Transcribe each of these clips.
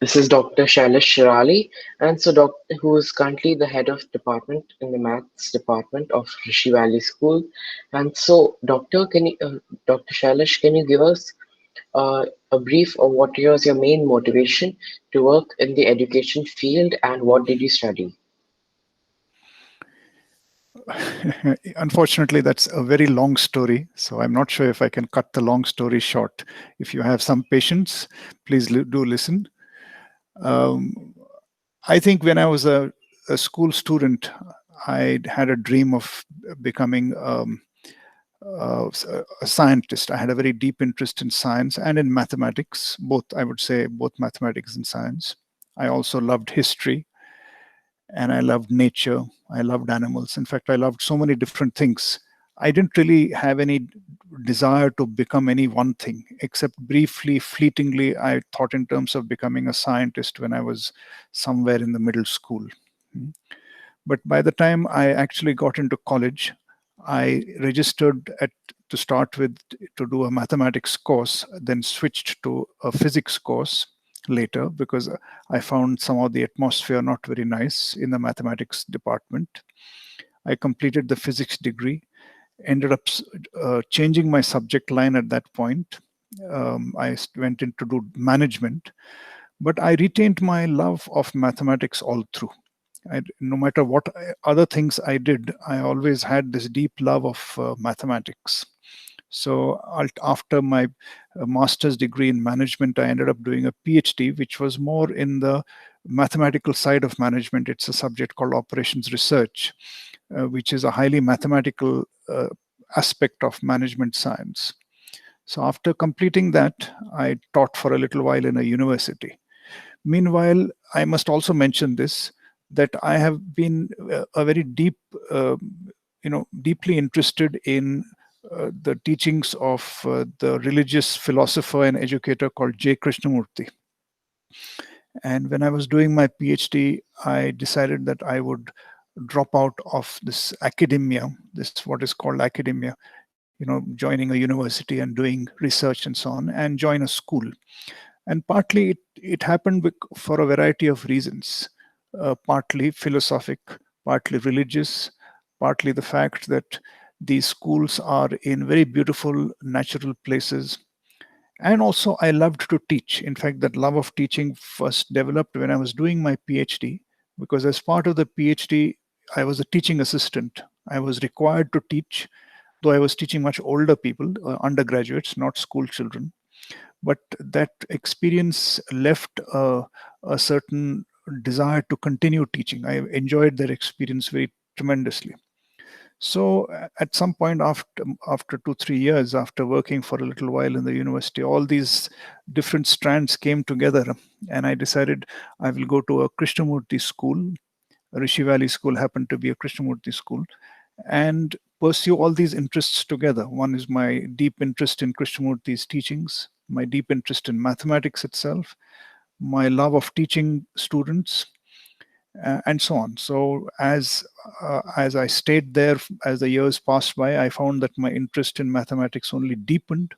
This is Dr. Shailesh Shirali, and so who is currently the head of department in the maths department of Rishi Valley School. And so, Dr. Shailesh, can you give us a brief of what was your main motivation to work in the education field, and what did you study? Unfortunately, that's a very long story, so I'm not sure if I can cut the long story short. If you have some patience, please do listen. Um, I think when I was a school student, I had a dream of becoming a scientist. I had a very deep interest in science and in mathematics, both, I would say, both mathematics and science. I also loved history and I loved nature. I loved animals. In fact, I loved so many different things. I didn't really have any desire to become any one thing, except briefly, fleetingly, I thought in terms of becoming a scientist when I was somewhere in the middle school. Hmm. But by the time I actually got into college, I registered at to start with to do a mathematics course, then switched to a physics course later because I found some of the atmosphere not very nice in the mathematics department. I completed the physics degree, ended up changing my subject line at that point. I went in to do management, but I retained my love of mathematics all through. No matter what other things I did, I always had this deep love of mathematics. So after my master's degree in management, I ended up doing a PhD, which was more in the mathematical side of management. It's a subject called operations research, which is a highly mathematical aspect of management science. So after completing that, I taught for a little while in a university. Meanwhile, I must also mention this, that I have been a very deeply interested in the teachings of the religious philosopher and educator called J. Krishnamurti. And when I was doing my PhD, I decided that I would drop out of this academia, this what is called academia, joining a university and doing research and so on, and join a school. And partly it happened for a variety of reasons, partly philosophic, partly religious, partly the fact that these schools are in very beautiful natural places. And also, I loved to teach. In fact, that love of teaching first developed when I was doing my PhD, because as part of the PhD, I was a teaching assistant. I was required to teach, though I was teaching much older people, undergraduates, not school children. But that experience left a certain desire to continue teaching. I enjoyed that experience very tremendously. So at some point after 2 3 years, after working for a little while in the university, all these different strands came together, and I decided I will go to a Krishnamurti school. Rishi Valley School happened to be a Krishnamurti school, and pursue all these interests together. One is my deep interest in Krishnamurti's teachings, my deep interest in mathematics itself, my love of teaching students, and so on. So as I stayed there, as the years passed by, I found that my interest in mathematics only deepened.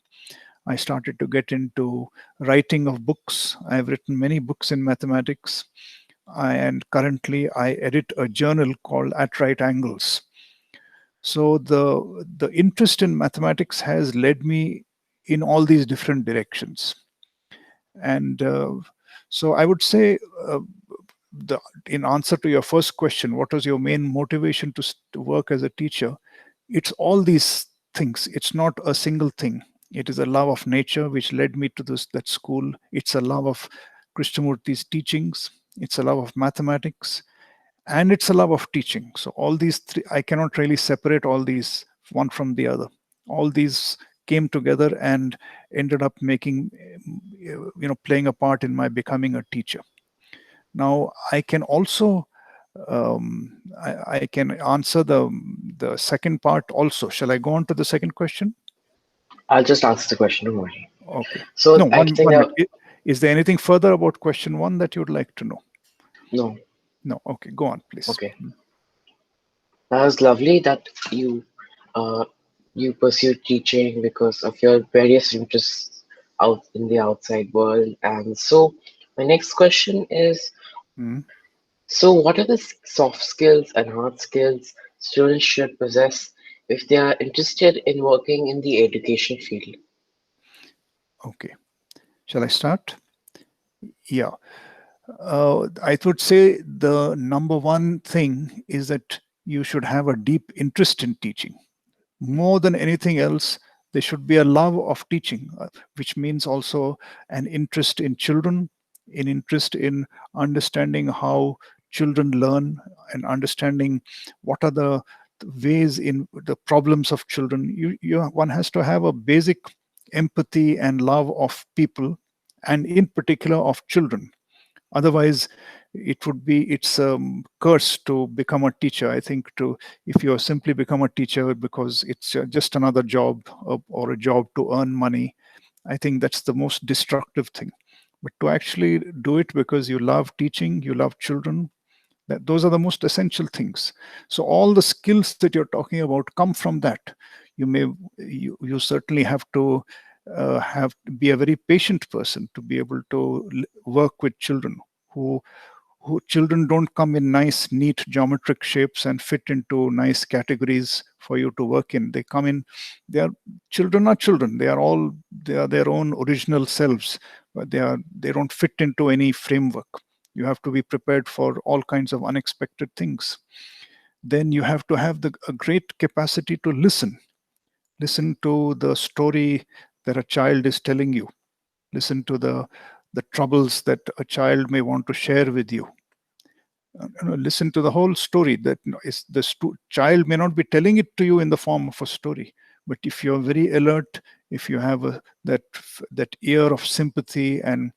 I started to get into writing of books. I've written many books in mathematics, and currently I edit a journal called At Right Angles. So the interest in mathematics has led me in all these different directions. And so I would say, the in answer to your first question, what was your main motivation to work as a teacher? It's all these things. It's not a single thing. It is a love of nature which led me to that school. It's a love of Krishnamurti's teachings. It's a love of mathematics, and it's a love of teaching. So all these three, I cannot really separate all these one from the other. All these came together and ended up making, playing a part in my becoming a teacher. Now I can also I can answer the second part also. Shall I go on to the second question? I'll just answer the question, don't worry. Okay. So No, I one think one minute. Is there anything further about question one that you'd like to know? no, No. Okay, go on, please. okay. That was lovely that uh, you pursued teaching because of your various interests out in the outside world. And so, My next question is, Mm. so what are the soft skills and hard skills students should possess if they are interested in working in the education field? Okay. Shall I start? Yeah. I would say the number one thing is that you should have a deep interest in teaching. More than anything else, there should be a love of teaching, which means also an interest in children, an interest in understanding how children learn and understanding what are the ways in the problems of children. One has to have a basic empathy and love of people, and in particular of children. Otherwise, it's a curse to become a teacher. I think to if you simply become a teacher because it's just another job, or a job to earn money, I think that's the most destructive thing. But to actually do it because you love teaching, you love children, those are the most essential things. So all the skills that you're talking about come from that. You certainly have to have be a very patient person to be able to work with children who children don't come in nice neat geometric shapes and fit into nice categories for you to work in. They come in, they are children are children, they are their own original selves, but they don't fit into any framework. You have to be prepared for all kinds of unexpected things. Then you have to have a great capacity to listen to the story that a child is telling you, listen to the troubles that a child may want to share with you. Listen to the whole story. That is child may not be telling it to you in the form of a story, but if you're very alert, if you have that ear of sympathy and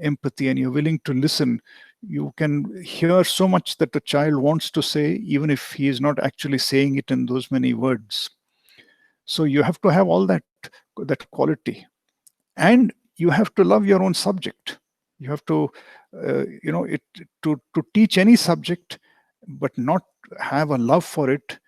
empathy, and you're willing to listen, you can hear so much that the child wants to say, even if he is not actually saying it in those many words. So you have to have all that quality, and you have to love your own subject. You have to it to teach any subject but not have a love for it,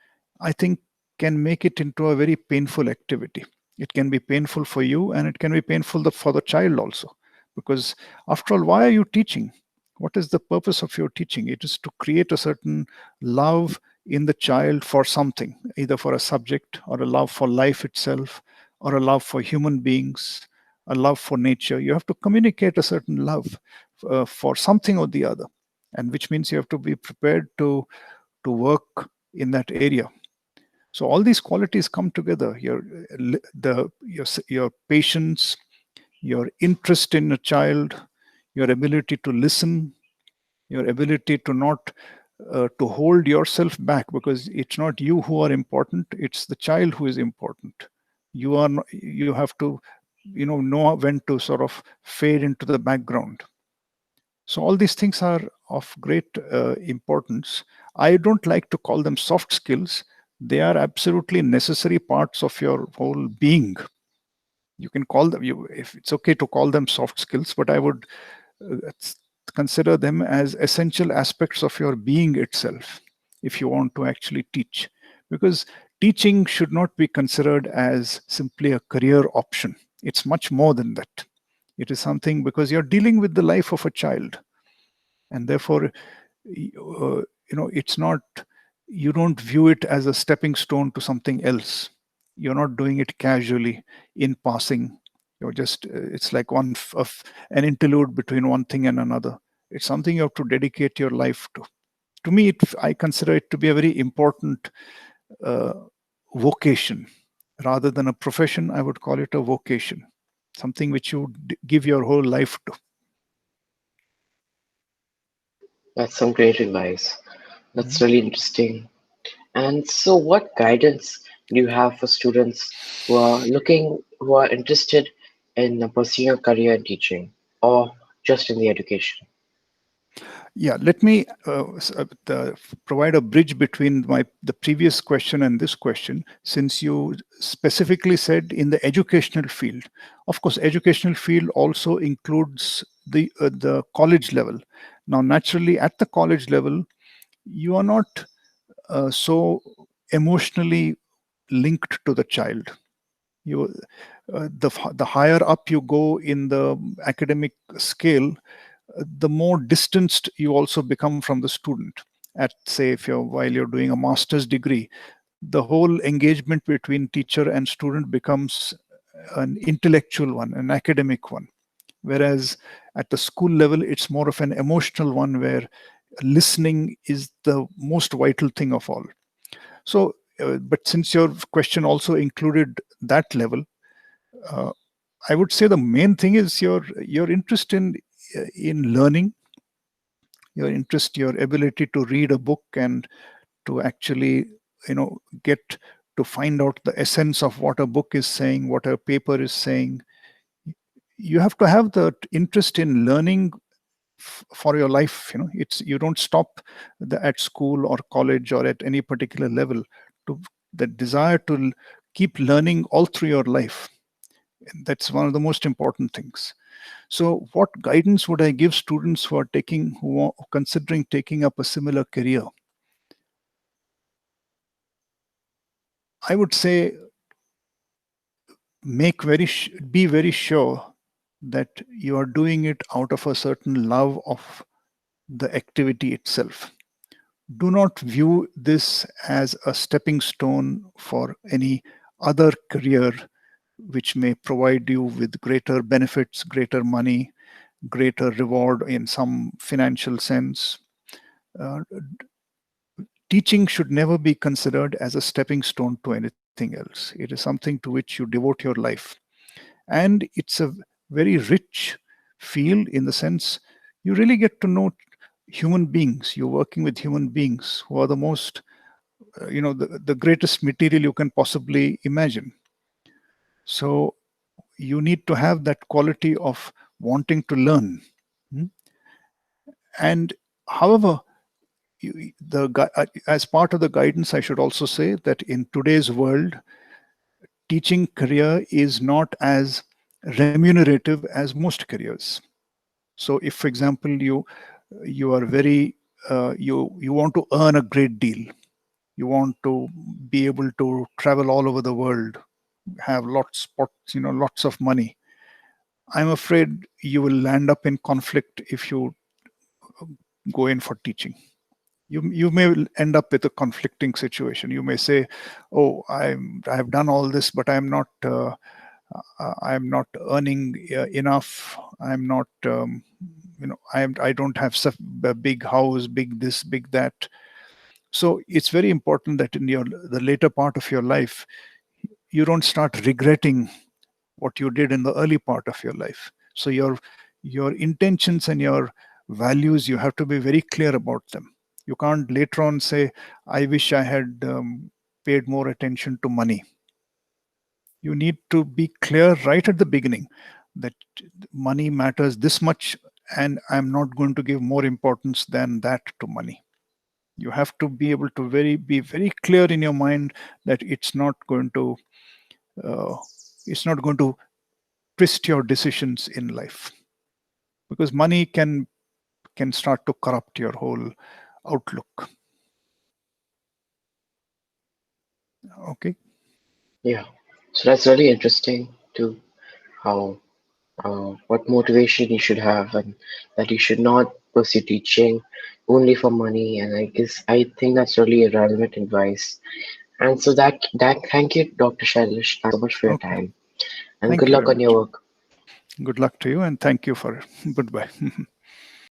I think, can make it into a very painful activity. It can be painful for you, and it can be painful for the child also, because after all, why are you teaching? What is the purpose of your teaching? It is to create a certain love in the child for something, either for a subject, or a love for life itself, or a love for human beings, a love for nature. You have to communicate a certain love for something or the other, and which means you have to be prepared to work in that area. So all these qualities come together. Your patience, your interest in a child, your ability to listen, your ability to not to hold yourself back, because it's not you who are important, it's the child who is important. You have to know when to sort of fade into the background. So all these things are of great importance. I don't like to call them soft skills. They are absolutely necessary parts of your whole being. You can call them, if it's okay to call them soft skills, but I would consider them as essential aspects of your being itself if you want to actually teach. Because teaching should not be considered as simply a career option. It's much more than that. It is something, because you're dealing with the life of a child, and therefore it's not, you don't view it as a stepping stone to something else. You're not doing it casually in passing. You're just it's like an interlude between one thing and another. It's something you have to dedicate your life to me. I consider it to be a very important uh, vocation. Rather than a profession, I would call it a vocation, something which you give your whole life to. That's some great advice. That's Mhm. really interesting. And so, what guidance do you have for students who are interested in pursuing a career in teaching or just in the education? Yeah, let me provide a bridge between the previous question and this question, since you specifically said in the educational field. Of course, educational field also includes the college level. Now, naturally, at the college level, you are not so emotionally linked to the child. You the higher up you go in the academic scale, the more distanced you also become from the student. At say, if you're while you're doing a master's degree, the whole engagement between teacher and student becomes an intellectual one, an academic one. Whereas at the school level, it's more of an emotional one where listening is the most vital thing of all. So, but since your question also included that level, uh, I would say the main thing is your interest in learning, your interest, your ability to read a book and to actually get to find out the essence of what a book is saying, what a paper is saying. You have to have the interest in learning for your life. It's you don't stop at school or college or at any particular level. To the desire to keep learning all through your life, that's one of the most important things. So what guidance would I give students who are considering taking up a similar career? I would say be very sure that you are doing it out of a certain love of the activity itself. Do not view this as a stepping stone for any other career which may provide you with greater benefits, greater money, greater reward in some financial sense. Uh, Teaching should never be considered as a stepping stone to anything else. It is something to which you devote your life. And it's a very rich field in the sense you really get to know human beings. You're working with human beings who are the most, the greatest material you can possibly imagine. So you need to have that quality of wanting to learn. Hmm? And however, as part of the guidance, I should also say that in today's world, teaching career is not as remunerative as most careers. So, if, for example, you are very you want to earn a great deal, you want to be able to travel all over the world, have lots of money. I'm afraid you will land up in conflict if you go in for teaching. You may end up with a conflicting situation. You may say, "Oh, I have done all this, but I'm not earning enough. I'm not I don't have such a big house, big this, big that." So it's very important that in the later part of your life, you don't start regretting what you did in the early part of your life. So your intentions and your values, you have to be very clear about them. You can't later on say, "I wish I had paid more attention to money." You need to be clear right at the beginning that money matters this much, and I'm not going to give more importance than that to money. You have to be able to be very clear in your mind that uh, it's not going to twist your decisions in life, because money can start to corrupt your whole outlook. Okay. Yeah. So that's really interesting too, how what motivation you should have, and that you should not pursue teaching only for money. And I think that's really a relevant advice. And so that thank you, Dr. Shailesh. Thanks so much for your Okay. time, and Thank good you very luck on much. your work. Good luck to you, and thank you for goodbye.